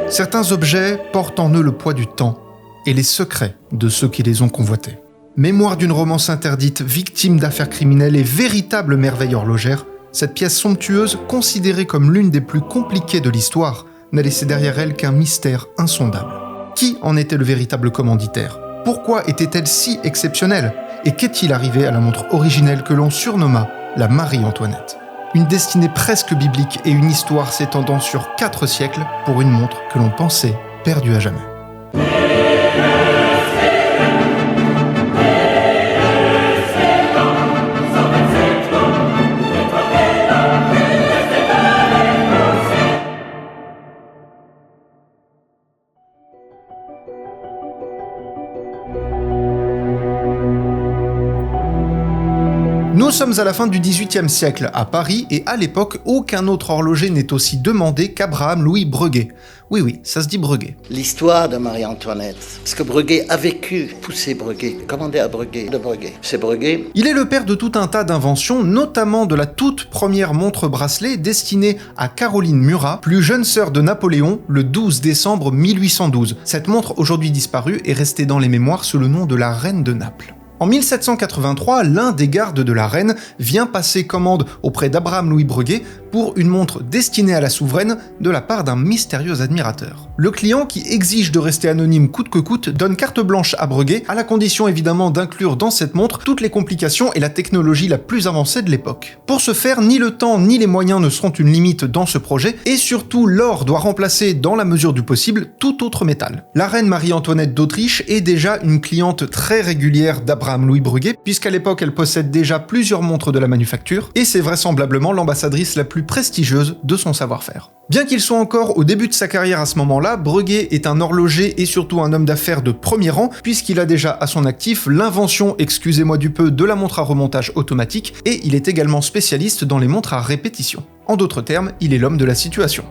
Certains objets portent en eux le poids du temps et les secrets de ceux qui les ont convoités. Mémoire d'une romance interdite, victime d'affaires criminelles et véritable merveille horlogère, cette pièce somptueuse, considérée comme l'une des plus compliquées de l'histoire, n'a laissé derrière elle qu'un mystère insondable. Qui en était le véritable commanditaire ? Pourquoi était-elle si exceptionnelle ? Et qu'est-il arrivé à la montre originelle que l'on surnomma la Marie-Antoinette ? Une destinée presque biblique et une histoire s'étendant sur 4 siècles pour une montre que l'on pensait perdue à jamais. Nous sommes à la fin du XVIIIe siècle à Paris et à l'époque, aucun autre horloger n'est aussi demandé qu'Abraham Louis Breguet. Oui, ça se dit Breguet. L'histoire de Marie-Antoinette, parce que Breguet a vécu, poussé Breguet, commandé à Breguet, de Breguet. C'est Breguet. Il est le père de tout un tas d'inventions, notamment de la toute première montre bracelet destinée à Caroline Murat, plus jeune sœur de Napoléon, le 12 décembre 1812. Cette montre, aujourd'hui disparue, est restée dans les mémoires sous le nom de la Reine de Naples. En 1783, l'un des gardes de la reine vient passer commande auprès d'Abraham Louis Breguet pour une montre destinée à la souveraine de la part d'un mystérieux admirateur. Le client, qui exige de rester anonyme coûte que coûte, donne carte blanche à Breguet, à la condition évidemment d'inclure dans cette montre toutes les complications et la technologie la plus avancée de l'époque. Pour ce faire, ni le temps ni les moyens ne seront une limite dans ce projet, et surtout l'or doit remplacer, dans la mesure du possible, tout autre métal. La reine Marie-Antoinette d'Autriche est déjà une cliente très régulière d'Abraham Louis Breguet, puisqu'à l'époque elle possède déjà plusieurs montres de la manufacture, et c'est vraisemblablement l'ambassadrice la plus prestigieuse de son savoir-faire. Bien qu'il soit encore au début de sa carrière à ce moment-là, Breguet est un horloger et surtout un homme d'affaires de premier rang, puisqu'il a déjà à son actif l'invention, excusez-moi du peu, de la montre à remontage automatique, et il est également spécialiste dans les montres à répétition. En d'autres termes, il est l'homme de la situation.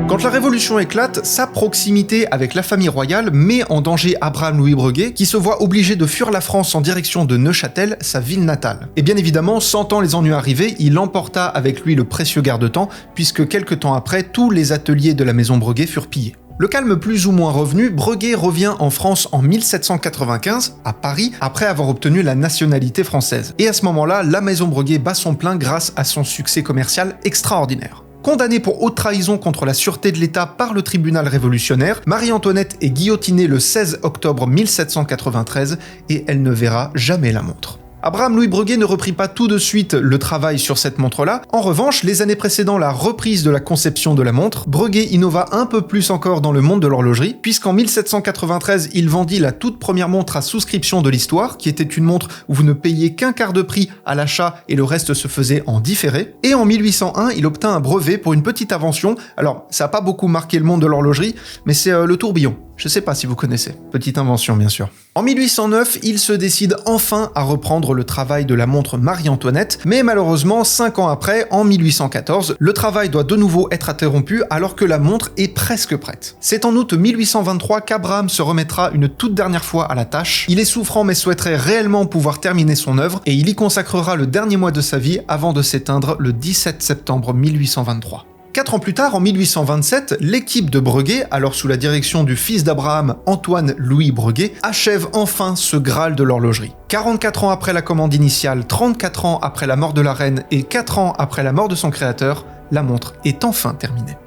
Quand la Révolution éclate, sa proximité avec la famille royale met en danger Abraham Louis Breguet, qui se voit obligé de fuir la France en direction de Neuchâtel, sa ville natale. Et bien évidemment, sentant les ennuis arriver, il emporta avec lui le précieux garde-temps, puisque quelques temps après, tous les ateliers de la maison Breguet furent pillés. Le calme plus ou moins revenu, Breguet revient en France en 1795, à Paris, après avoir obtenu la nationalité française. Et à ce moment-là, la maison Breguet bat son plein grâce à son succès commercial extraordinaire. Condamnée pour haute trahison contre la sûreté de l'État par le tribunal révolutionnaire, Marie-Antoinette est guillotinée le 16 octobre 1793 et elle ne verra jamais la montre. Abraham Louis Breguet ne reprit pas tout de suite le travail sur cette montre-là. En revanche, les années précédant la reprise de la conception de la montre, Breguet innova un peu plus encore dans le monde de l'horlogerie, puisqu'en 1793, il vendit la toute première montre à souscription de l'histoire, qui était une montre où vous ne payiez qu'un quart de prix à l'achat et le reste se faisait en différé. Et en 1801, il obtint un brevet pour une petite invention. Alors, ça n'a pas beaucoup marqué le monde de l'horlogerie, mais c'est le tourbillon. Je sais pas si vous connaissez. Petite invention, bien sûr. En 1809, il se décide enfin à reprendre le travail de la montre Marie-Antoinette, mais malheureusement, 5 ans après, en 1814, le travail doit de nouveau être interrompu alors que la montre est presque prête. C'est en août 1823 qu'Abraham se remettra une toute dernière fois à la tâche. Il est souffrant mais souhaiterait réellement pouvoir terminer son œuvre et il y consacrera le dernier mois de sa vie avant de s'éteindre le 17 septembre 1823. 4 ans plus tard, en 1827, l'équipe de Breguet, alors sous la direction du fils d'Abraham, Antoine Louis Breguet, achève enfin ce Graal de l'horlogerie. 44 ans après la commande initiale, 34 ans après la mort de la reine et 4 ans après la mort de son créateur, la montre est enfin terminée.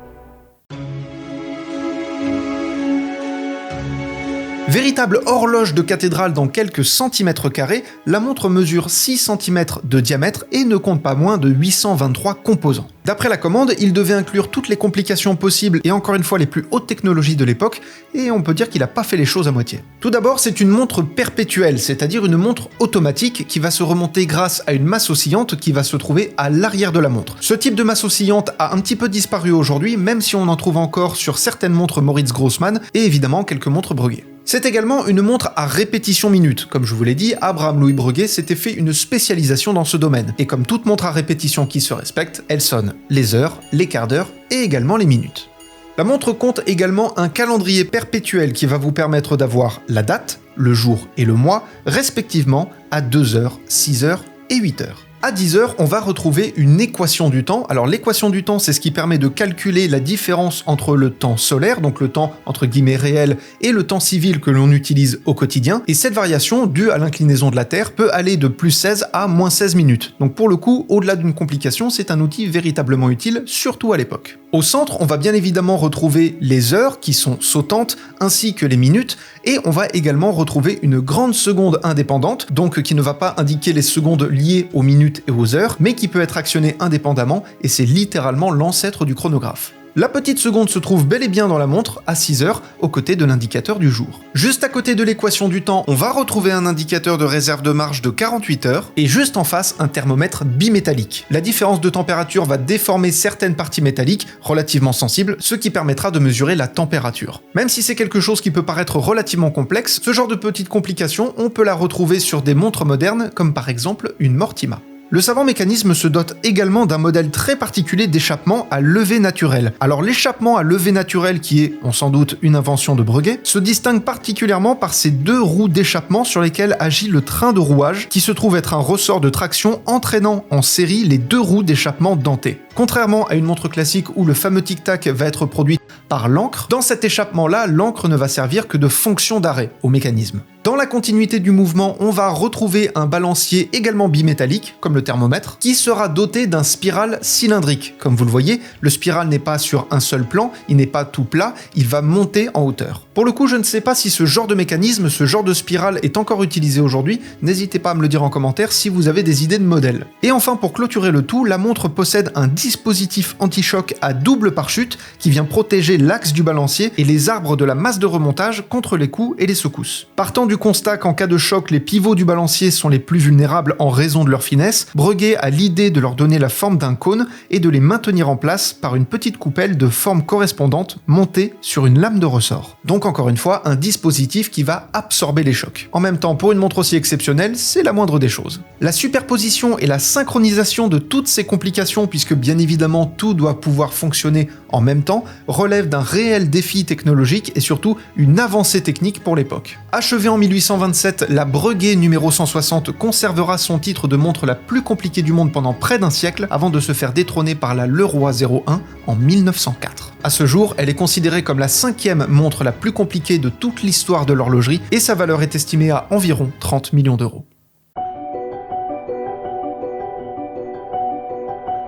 Véritable horloge de cathédrale dans quelques centimètres carrés, la montre mesure 6 cm de diamètre et ne compte pas moins de 823 composants. D'après la commande, il devait inclure toutes les complications possibles et encore une fois les plus hautes technologies de l'époque, et on peut dire qu'il n'a pas fait les choses à moitié. Tout d'abord, c'est une montre perpétuelle, c'est-à-dire une montre automatique qui va se remonter grâce à une masse oscillante qui va se trouver à l'arrière de la montre. Ce type de masse oscillante a un petit peu disparu aujourd'hui, même si on en trouve encore sur certaines montres Moritz Grossmann et évidemment quelques montres Breguet. C'est également une montre à répétition minute. Comme je vous l'ai dit, Abraham Louis Breguet s'était fait une spécialisation dans ce domaine. Et comme toute montre à répétition qui se respecte, elle sonne les heures, les quarts d'heure et également les minutes. La montre compte également un calendrier perpétuel qui va vous permettre d'avoir la date, le jour et le mois, respectivement à 2 heures, 6 heures et 8 heures. À 10h, on va retrouver une équation du temps. Alors l'équation du temps, c'est ce qui permet de calculer la différence entre le temps solaire, donc le temps entre guillemets réel, et le temps civil que l'on utilise au quotidien. Et cette variation, due à l'inclinaison de la Terre, peut aller de plus 16 à moins 16 minutes. Donc pour le coup, au-delà d'une complication, c'est un outil véritablement utile, surtout à l'époque. Au centre, on va bien évidemment retrouver les heures qui sont sautantes, ainsi que les minutes, et on va également retrouver une grande seconde indépendante, donc qui ne va pas indiquer les secondes liées aux minutes et aux heures, mais qui peut être actionnée indépendamment, et c'est littéralement l'ancêtre du chronographe. La petite seconde se trouve bel et bien dans la montre, à 6h, aux côtés de l'indicateur du jour. Juste à côté de l'équation du temps, on va retrouver un indicateur de réserve de marche de 48 heures, et juste en face, un thermomètre bimétallique. La différence de température va déformer certaines parties métalliques, relativement sensibles, ce qui permettra de mesurer la température. Même si c'est quelque chose qui peut paraître relativement complexe, ce genre de petite complication, on peut la retrouver sur des montres modernes, comme par exemple une Mortima. Le savant mécanisme se dote également d'un modèle très particulier d'échappement à levée naturelle. Alors l'échappement à levée naturelle, qui est, on s'en doute, une invention de Breguet, se distingue particulièrement par ces deux roues d'échappement sur lesquelles agit le train de rouage, qui se trouve être un ressort de traction entraînant en série les deux roues d'échappement dentées. Contrairement à une montre classique où le fameux tic-tac va être produit par l'encre, dans cet échappement-là, l'encre ne va servir que de fonction d'arrêt au mécanisme. Dans la continuité du mouvement, on va retrouver un balancier également bimétallique, comme le thermomètre, qui sera doté d'un spiral cylindrique. Comme vous le voyez, le spiral n'est pas sur un seul plan, il n'est pas tout plat, il va monter en hauteur. Pour le coup, je ne sais pas si ce genre de mécanisme, ce genre de spirale est encore utilisé aujourd'hui, n'hésitez pas à me le dire en commentaire si vous avez des idées de modèles. Et enfin, pour clôturer le tout, la montre possède un dispositif anti-choc à double pare-chute qui vient protéger l'axe du balancier et les arbres de la masse de remontage contre les coups et les secousses. Partant du constat qu'en cas de choc, les pivots du balancier sont les plus vulnérables en raison de leur finesse, Breguet a l'idée de leur donner la forme d'un cône et de les maintenir en place par une petite coupelle de forme correspondante montée sur une lame de ressort. Donc encore une fois, un dispositif qui va absorber les chocs. En même temps, pour une montre aussi exceptionnelle, c'est la moindre des choses. La superposition et la synchronisation de toutes ces complications, puisque bien évidemment tout doit pouvoir fonctionner en même temps, relève d'un réel défi technologique et surtout une avancée technique pour l'époque. Achevée en 1827, la Breguet numéro 160 conservera son titre de montre la plus compliquée du monde pendant près d'un siècle avant de se faire détrôner par la Leroy 01 en 1904. À ce jour, elle est considérée comme la 5e montre la plus compliquée de toute l'histoire de l'horlogerie et sa valeur est estimée à environ 30 millions d'euros.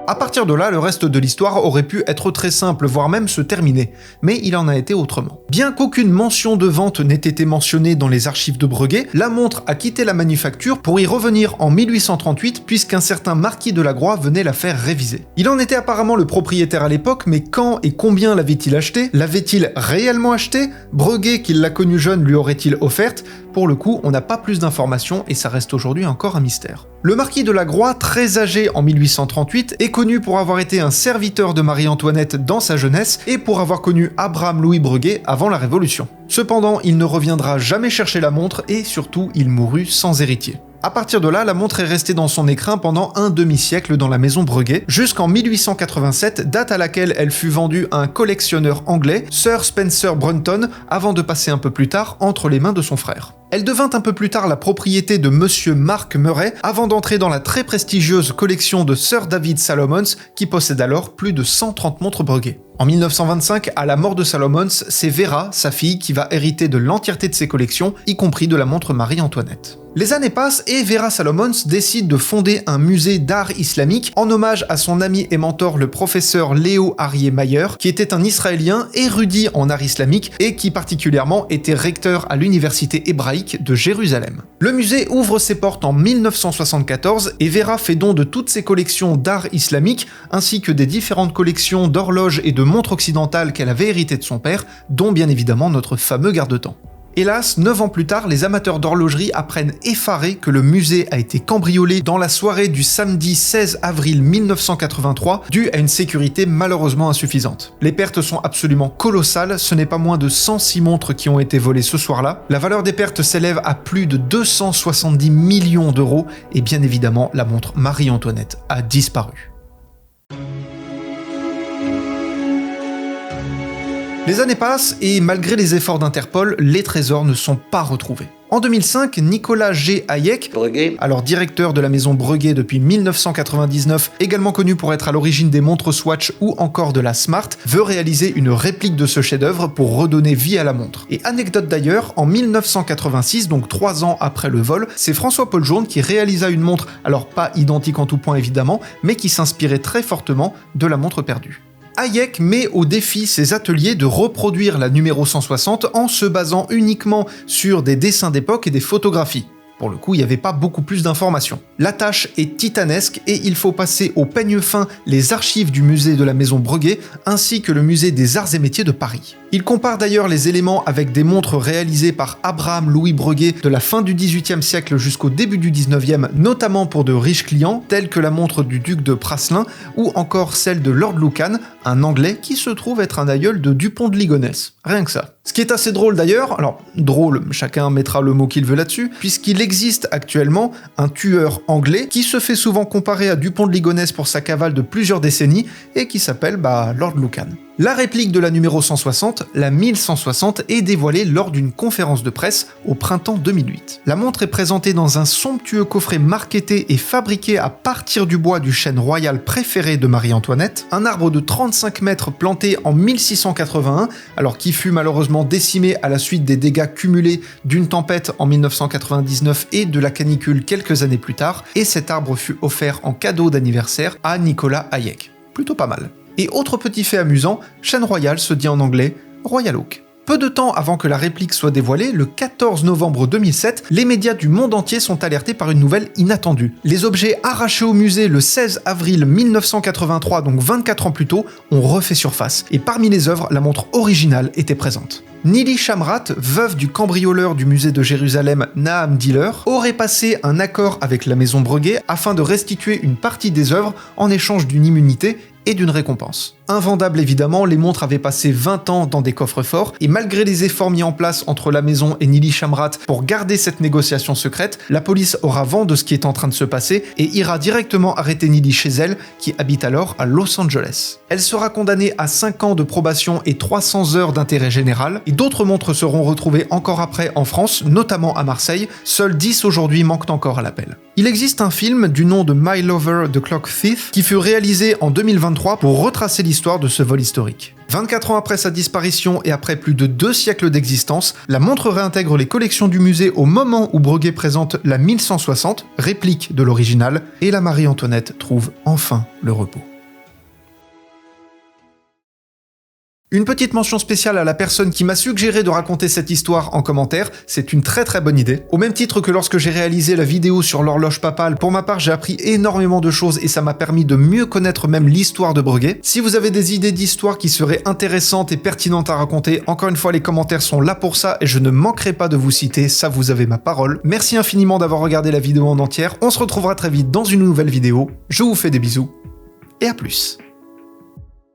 À partir de là, le reste de l'histoire aurait pu être très simple, voire même se terminer, mais il en a été autrement. Bien qu'aucune mention de vente n'ait été mentionnée dans les archives de Breguet, la montre a quitté la manufacture pour y revenir en 1838 puisqu'un certain marquis de la Groix venait la faire réviser. Il en était apparemment le propriétaire à l'époque, mais quand et combien l'avait-il acheté? L'avait-il réellement acheté? Breguet, qui l'a connu jeune, lui aurait-il offerte? Pour le coup, on n'a pas plus d'informations et ça reste aujourd'hui encore un mystère. Le marquis de la Groix, très âgé en 1838, est connu pour avoir été un serviteur de Marie-Antoinette dans sa jeunesse et pour avoir connu Abraham Louis Breguet avant la Révolution. Cependant, il ne reviendra jamais chercher la montre et surtout, il mourut sans héritier. À partir de là, la montre est restée dans son écrin pendant un demi-siècle dans la maison Breguet, jusqu'en 1887, date à laquelle elle fut vendue à un collectionneur anglais, Sir Spencer Brunton, avant de passer un peu plus tard entre les mains de son frère. Elle devint un peu plus tard la propriété de Monsieur Mark Murray, avant d'entrer dans la très prestigieuse collection de Sir David Salomons, qui possède alors plus de 130 montres Breguet. En 1925, à la mort de Salomons, c'est Vera, sa fille, qui va hériter de l'entièreté de ses collections, y compris de la montre Marie-Antoinette. Les années passent et Vera Salomons décide de fonder un musée d'art islamique en hommage à son ami et mentor le professeur Léo Arié Mayer, qui était un Israélien érudit en art islamique et qui particulièrement était recteur à l'université hébraïque de Jérusalem. Le musée ouvre ses portes en 1974 et Vera fait don de toutes ses collections d'art islamique ainsi que des différentes collections d'horloges et de montres occidentales qu'elle avait héritées de son père, dont bien évidemment notre fameux garde-temps. Hélas, 9 ans plus tard, les amateurs d'horlogerie apprennent effarés que le musée a été cambriolé dans la soirée du samedi 16 avril 1983, dû à une sécurité malheureusement insuffisante. Les pertes sont absolument colossales, ce n'est pas moins de 106 montres qui ont été volées ce soir-là. La valeur des pertes s'élève à plus de 270 millions d'euros et bien évidemment, la montre Marie-Antoinette a disparu. Les années passent et malgré les efforts d'Interpol, les trésors ne sont pas retrouvés. En 2005, Nicolas G. Hayek, Breguet, alors directeur de la maison Breguet depuis 1999, également connu pour être à l'origine des montres Swatch ou encore de la Smart, veut réaliser une réplique de ce chef-d'œuvre pour redonner vie à la montre. Et anecdote d'ailleurs, en 1986, donc 3 ans après le vol, c'est François-Paul Journe qui réalisa une montre, alors pas identique en tout point évidemment, mais qui s'inspirait très fortement de la montre perdue. Hayek met au défi ses ateliers de reproduire la numéro 160 en se basant uniquement sur des dessins d'époque et des photographies. Pour le coup, il n'y avait pas beaucoup plus d'informations. La tâche est titanesque et il faut passer au peigne fin les archives du musée de la maison Breguet ainsi que le musée des Arts et Métiers de Paris. Il compare d'ailleurs les éléments avec des montres réalisées par Abraham Louis Breguet de la fin du XVIIIe siècle jusqu'au début du XIXe, notamment pour de riches clients tels que la montre du duc de Praslin ou encore celle de Lord Lucan, un Anglais qui se trouve être un aïeul de Dupont de Ligonnès. Rien que ça. Ce qui est assez drôle d'ailleurs, alors drôle, chacun mettra le mot qu'il veut là-dessus, puisqu'il existe actuellement un tueur anglais qui se fait souvent comparer à Dupont de Ligonnès pour sa cavale de plusieurs décennies et qui s'appelle Lord Lucan. La réplique de la numéro 160, la 1160, est dévoilée lors d'une conférence de presse au printemps 2008. La montre est présentée dans un somptueux coffret marketé et fabriqué à partir du bois du chêne royal préféré de Marie-Antoinette, un arbre de 35 mètres planté en 1681, alors qui fut malheureusement décimé à la suite des dégâts cumulés d'une tempête en 1999 et de la canicule quelques années plus tard, et cet arbre fut offert en cadeau d'anniversaire à Nicolas Hayek. Plutôt pas mal. Et autre petit fait amusant, chêne royal se dit en anglais Royal Oak. Peu de temps avant que la réplique soit dévoilée, le 14 novembre 2007, les médias du monde entier sont alertés par une nouvelle inattendue. Les objets arrachés au musée le 16 avril 1983, donc 24 ans plus tôt, ont refait surface. Et parmi les œuvres, la montre originale était présente. Nili Shamrat, veuve du cambrioleur du musée de Jérusalem Nahum Diller, aurait passé un accord avec la maison Breguet afin de restituer une partie des œuvres en échange d'une immunité et d'une récompense. Invendable évidemment, les montres avaient passé 20 ans dans des coffres forts, et malgré les efforts mis en place entre la maison et Nili Shamrat pour garder cette négociation secrète, la police aura vent de ce qui est en train de se passer et ira directement arrêter Nili chez elle, qui habite alors à Los Angeles. Elle sera condamnée à 5 ans de probation et 300 heures d'intérêt général, et d'autres montres seront retrouvées encore après en France, notamment à Marseille. Seules 10 aujourd'hui manquent encore à l'appel. Il existe un film du nom de My Lover the Clock Thief qui fut réalisé en 2023 pour retracer l'histoire de ce vol historique. 24 ans après sa disparition et après plus de 2 siècles d'existence, la montre réintègre les collections du musée au moment où Breguet présente la 1160, réplique de l'original, et la Marie-Antoinette trouve enfin le repos. Une petite mention spéciale à la personne qui m'a suggéré de raconter cette histoire en commentaire, c'est une très très bonne idée. Au même titre que lorsque j'ai réalisé la vidéo sur l'horloge papale, pour ma part j'ai appris énormément de choses et ça m'a permis de mieux connaître même l'histoire de Breguet. Si vous avez des idées d'histoire qui seraient intéressantes et pertinentes à raconter, encore une fois les commentaires sont là pour ça et je ne manquerai pas de vous citer, ça vous avez ma parole. Merci infiniment d'avoir regardé la vidéo en entière, on se retrouvera très vite dans une nouvelle vidéo, je vous fais des bisous et à plus.